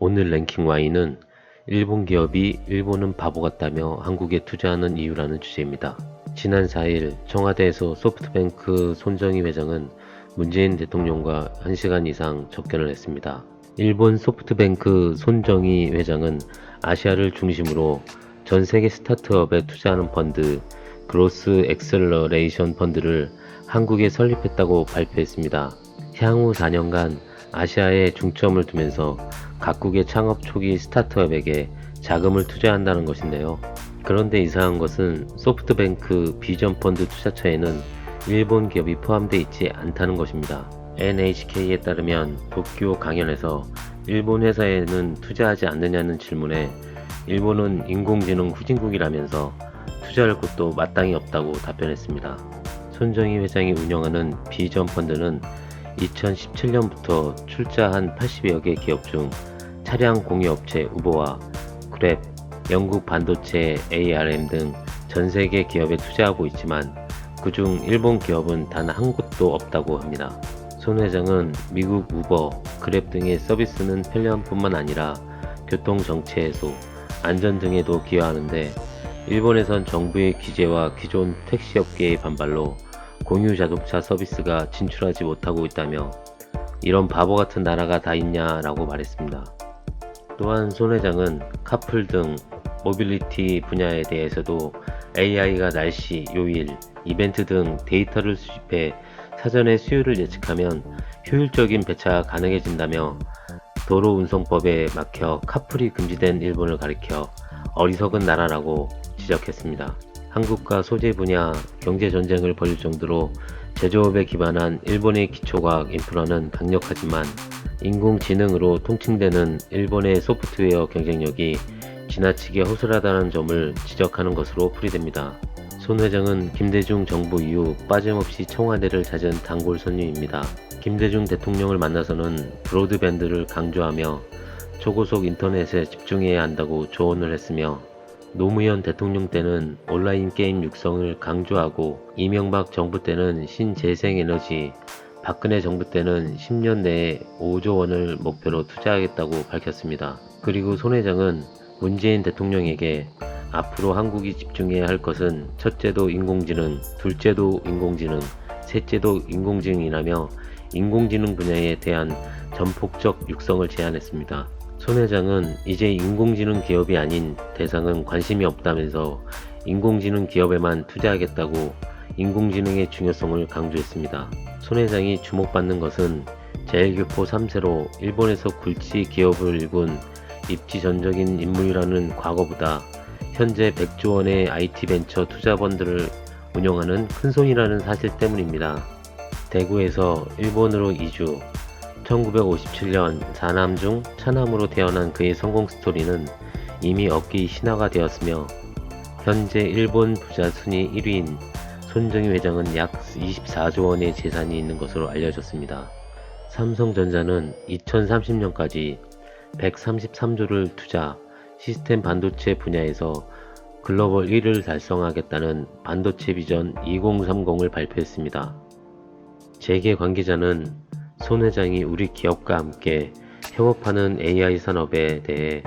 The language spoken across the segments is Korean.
오늘 랭킹 Y는 일본 기업이 일본은 바보 같다며 한국에 투자하는 이유라는 주제입니다. 지난 4일 청와대에서 소프트뱅크 손정희 회장은 문재인 대통령과 1시간 이상 접견을 했습니다. 일본 소프트뱅크 손정희 회장은 아시아를 중심으로 전 세계 스타트업에 투자하는 펀드 그로스 엑셀러레이션 펀드를 한국에 설립했다고 발표했습니다. 향후 4년간 아시아에 중점을 두면서 각국의 창업 초기 스타트업에게 자금을 투자한다는 것인데요. 그런데 이상한 것은 소프트뱅크 비전 펀드 투자처에는 일본 기업이 포함되어 있지 않다는 것입니다. NHK에 따르면 도쿄 강연에서 일본 회사에는 투자하지 않느냐는 질문에 일본은 인공지능 후진국이라면서 투자할 곳도 마땅히 없다고 답변했습니다. 손정희 회장이 운영하는 비전 펀드는 2017년부터 출자한 80여 개 기업 중 차량 공유업체 우버와 그랩, 영국 반도체 ARM 등 전 세계 기업에 투자하고 있지만 그중 일본 기업은 단 한 곳도 없다고 합니다. 손 회장은 미국 우버, 그랩 등의 서비스는 편리함뿐만 아니라 교통 정체 해소, 안전 등에도 기여하는데 일본에선 정부의 규제와 기존 택시업계의 반발로 공유 자동차 서비스가 진출하지 못하고 있다며 이런 바보 같은 나라가 다 있냐라고 말했습니다. 또한 손 회장은 카풀 등 모빌리티 분야에 대해서도 AI가 날씨, 요일, 이벤트 등 데이터를 수집해 사전에 수요를 예측하면 효율적인 배차가 가능해진다며 도로 운송법에 막혀 카풀이 금지된 일본을 가리켜 어리석은 나라라고 지적했습니다. 한국과 소재 분야 경제 전쟁을 벌일 정도로 제조업에 기반한 일본의 기초과학 인프라는 강력하지만 인공지능으로 통칭되는 일본의 소프트웨어 경쟁력이 지나치게 허술하다는 점을 지적하는 것으로 풀이됩니다. 손 회장은 김대중 정부 이후 빠짐없이 청와대를 찾은 단골 손님입니다. 김대중 대통령을 만나서는 브로드밴드를 강조하며 초고속 인터넷에 집중해야 한다고 조언을 했으며 노무현 대통령 때는 온라인 게임 육성을 강조하고 이명박 정부 때는 신재생에너지, 박근혜 정부 때는 10년 내에 5조 원을 목표로 투자하겠다고 밝혔습니다. 그리고 손 회장은 문재인 대통령에게 앞으로 한국이 집중해야 할 것은 첫째도 인공지능, 둘째도 인공지능, 셋째도 인공지능이라며 인공지능 분야에 대한 전폭적 육성을 제안했습니다. 손 회장은 이제 인공지능 기업이 아닌 대상은 관심이 없다면서 인공지능 기업에만 투자하겠다고 인공지능의 중요성을 강조했습니다. 손 회장이 주목받는 것은 제일교포 3세로 일본에서 굴지 기업을 일군 입지전적인 인물이라는 과거보다 현재 100조 원의 IT 벤처 투자펀드를 운영하는 큰손이라는 사실 때문입니다. 대구에서 일본으로 이주, 1957년 4남 중 차남으로 태어난 그의 성공 스토리는 이미 억기 신화가 되었으며 현재 일본 부자 순위 1위인 손정희 회장은 약 24조 원의 재산이 있는 것으로 알려졌습니다. 삼성전자는 2030년까지 133조를 투자, 시스템 반도체 분야에서 글로벌 1위를 달성하겠다는 반도체 비전 2030을 발표했습니다. 재계 관계자는 손 회장이 우리 기업과 함께 협업하는 AI 산업에 대해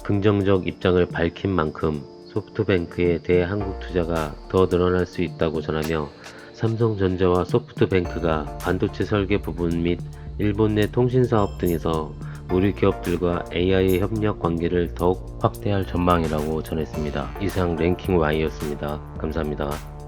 긍정적 입장을 밝힌 만큼 소프트뱅크에 대해 한국 투자가 더 늘어날 수 있다고 전하며 삼성전자와 소프트뱅크가 반도체 설계 부분 및 일본 내 통신사업 등에서 우리 기업들과 AI 협력 관계를 더욱 확대할 전망이라고 전했습니다. 이상 랭킹 Y였습니다. 감사합니다.